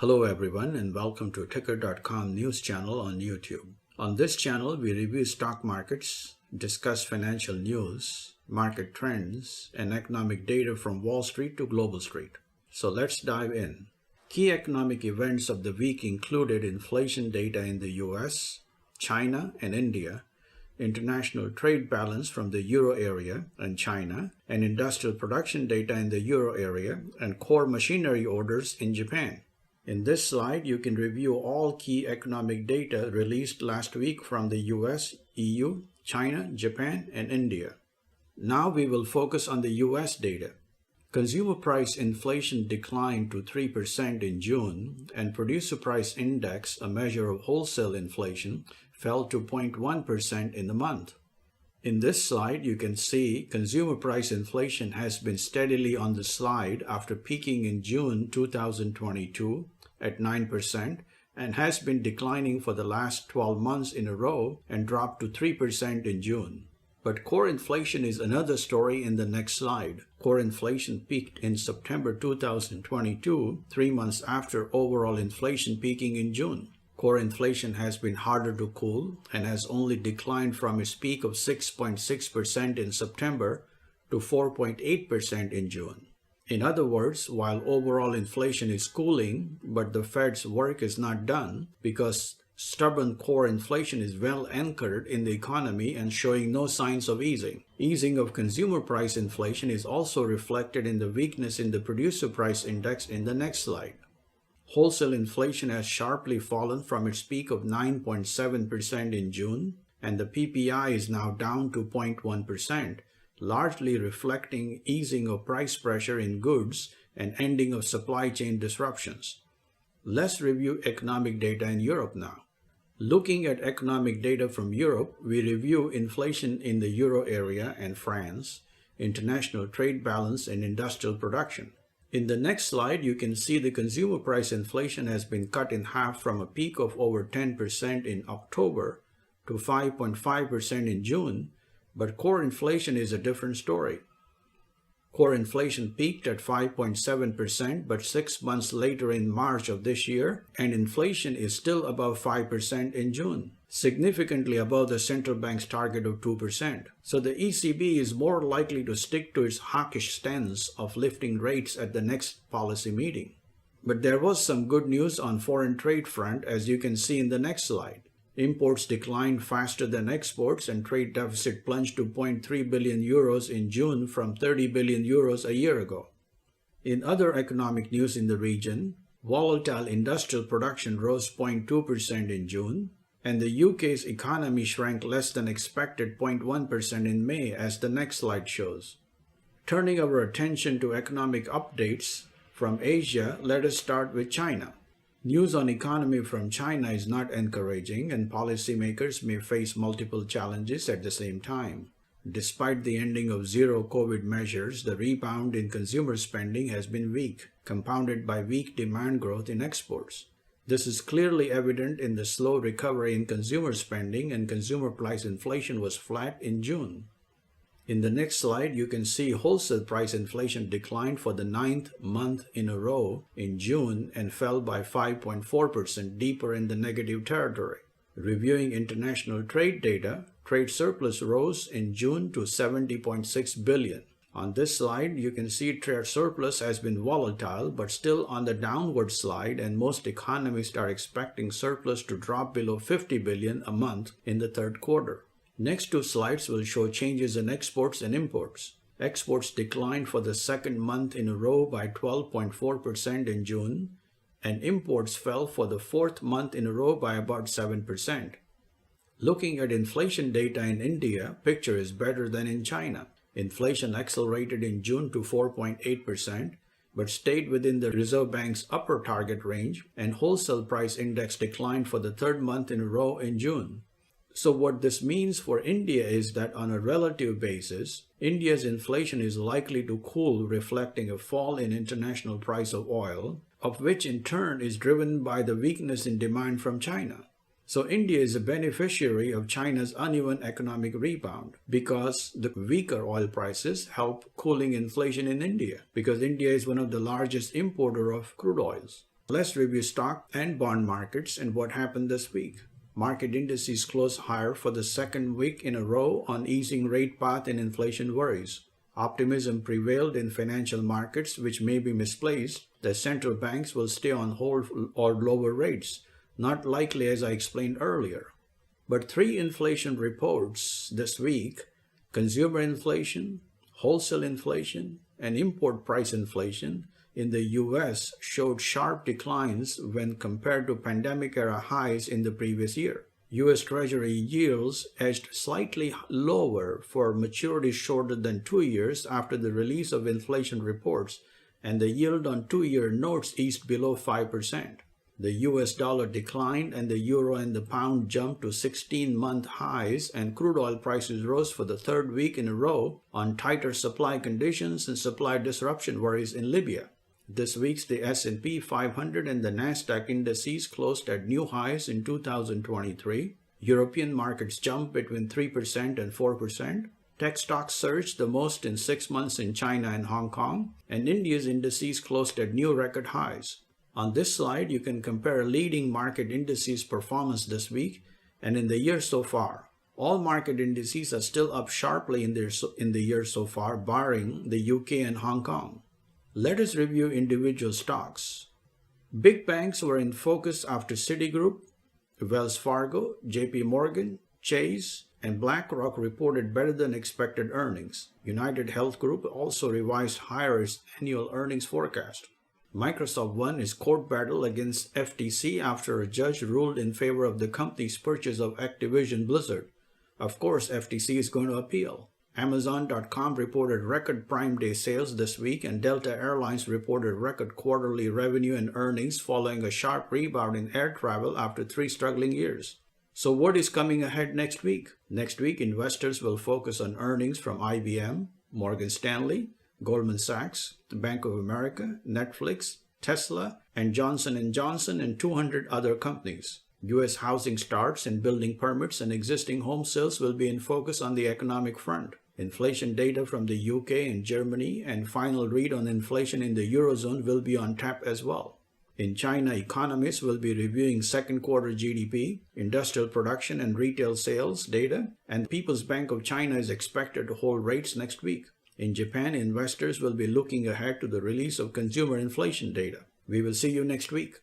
Hello everyone and welcome to Ticker.com news channel on YouTube. On this channel, we review stock markets, discuss financial news, market trends, and economic data from Wall Street to Global Street. So let's dive in. Key economic events of the week included inflation data in the US, China, and India, international trade balance from the euro area and China, and industrial production data in the euro area, and core machinery orders in Japan. In this slide, you can review all key economic data released last week from the US, EU, China, Japan, and India. Now we will focus on the US data. Consumer price inflation declined to 3% in June, and producer price index, a measure of wholesale inflation, fell to 0.1% in the month. In this slide, you can see consumer price inflation has been steadily on the slide after peaking in June 2022 at 9% and has been declining for the last 12 months in a row and dropped to 3% in June. But core inflation is another story in the next slide. Core inflation peaked in September 2022, 3 months after overall inflation peaking in June. Core inflation has been harder to cool and has only declined from its peak of 6.6% in September to 4.8% in June. In other words, while overall inflation is cooling, but the Fed's work is not done because stubborn core inflation is well anchored in the economy and showing no signs of easing. Easing of consumer price inflation is also reflected in the weakness in the producer price index in the next slide. Wholesale inflation has sharply fallen from its peak of 9.7% in June, and the PPI is now down to 0.1%, largely reflecting easing of price pressure in goods and ending of supply chain disruptions. Let's review economic data in Europe now. Looking at economic data from Europe, we review inflation in the euro area and France, international trade balance, and industrial production. In the next slide, you can see the consumer price inflation has been cut in half from a peak of over 10% in October to 5.5% in June, but core inflation is a different story. Core inflation peaked at 5.7%, but 6 months later in March of this year, and inflation is still above 5% in June, significantly above the central bank's target of 2%. So the ECB is more likely to stick to its hawkish stance of lifting rates at the next policy meeting. But there was some good news on foreign trade front, as you can see in the next slide. Imports declined faster than exports, and trade deficit plunged to 0.3 billion euros in June from 30 billion euros a year ago. In other economic news in the region, volatile industrial production rose 0.2% in June, and the UK's economy shrank less than expected 0.1% in May, as the next slide shows. Turning our attention to economic updates from Asia, let us start with China. News on economy from China is not encouraging, and policymakers may face multiple challenges at the same time. Despite the ending of zero COVID measures, the rebound in consumer spending has been weak, compounded by weak demand growth in exports. This is clearly evident in the slow recovery in consumer spending, and consumer price inflation was flat in June. In the next slide, you can see wholesale price inflation declined for the 9th month in a row in June and fell by 5.4%, deeper in the negative territory. Reviewing international trade data, trade surplus rose in June to 70.6 billion. On this slide, you can see trade surplus has been volatile but still on the downward slide, and most economists are expecting surplus to drop below 50 billion a month in the third quarter. Next two slides will show changes in exports and imports. Exports declined for the second month in a row by 12.4% in June, and imports fell for the fourth month in a row by about 7%. Looking at inflation data in India, picture is better than in China. Inflation accelerated in June to 4.8%, but stayed within the Reserve Bank's upper target range, and wholesale price index declined for the third month in a row in June. So what this means for India is that on a relative basis, India's inflation is likely to cool, reflecting a fall in international price of oil, of which in turn is driven by the weakness in demand from China. So India is a beneficiary of China's uneven economic rebound because the weaker oil prices help cooling inflation in India, because India is one of the largest importer of crude oils. Let's review stock and bond markets and what happened this week. Market indices closed higher for the second week in a row on easing rate path and inflation worries. Optimism prevailed in financial markets, which may be misplaced, that central banks will stay on hold or lower rates. Not likely, as I explained earlier. But three inflation reports this week, consumer inflation, wholesale inflation, and import price inflation in the US showed sharp declines when compared to pandemic-era highs in the previous year. US Treasury yields edged slightly lower for maturities shorter than 2 years after the release of inflation reports, and the yield on 2-year notes eased below 5%. The US dollar declined and the euro and the pound jumped to 16-month highs, and crude oil prices rose for the third week in a row on tighter supply conditions and supply disruption worries in Libya. This week, the S&P 500 and the Nasdaq indices closed at new highs in 2023. European markets jumped between 3% and 4%. Tech stocks surged the most in 6 months in China and Hong Kong, and India's indices closed at new record highs. On this slide, you can compare leading market indices' performance this week and in the year so far. All market indices are still up sharply in the year so far, barring the UK and Hong Kong. Let us review individual stocks. Big banks were in focus after Citigroup, Wells Fargo, JP Morgan, Chase, and BlackRock reported better than expected earnings. United Health Group also revised higher its annual earnings forecast. Microsoft won its court battle against FTC after a judge ruled in favor of the company's purchase of Activision Blizzard. Of course, FTC is going to appeal. Amazon.com reported record Prime Day sales this week, and Delta Airlines reported record quarterly revenue and earnings following a sharp rebound in air travel after 3 struggling years. So what is coming ahead next week? Next week, investors will focus on earnings from IBM, Morgan Stanley, Goldman Sachs, the Bank of America, Netflix, Tesla, and Johnson & Johnson, and 200 other companies. U.S. housing starts and building permits and existing home sales will be in focus on the economic front. Inflation data from the UK and Germany and final read on inflation in the Eurozone will be on tap as well. In China, economists will be reviewing second quarter GDP, industrial production and retail sales data, and People's Bank of China is expected to hold rates next week. In Japan, investors will be looking ahead to the release of consumer inflation data. We will see you next week.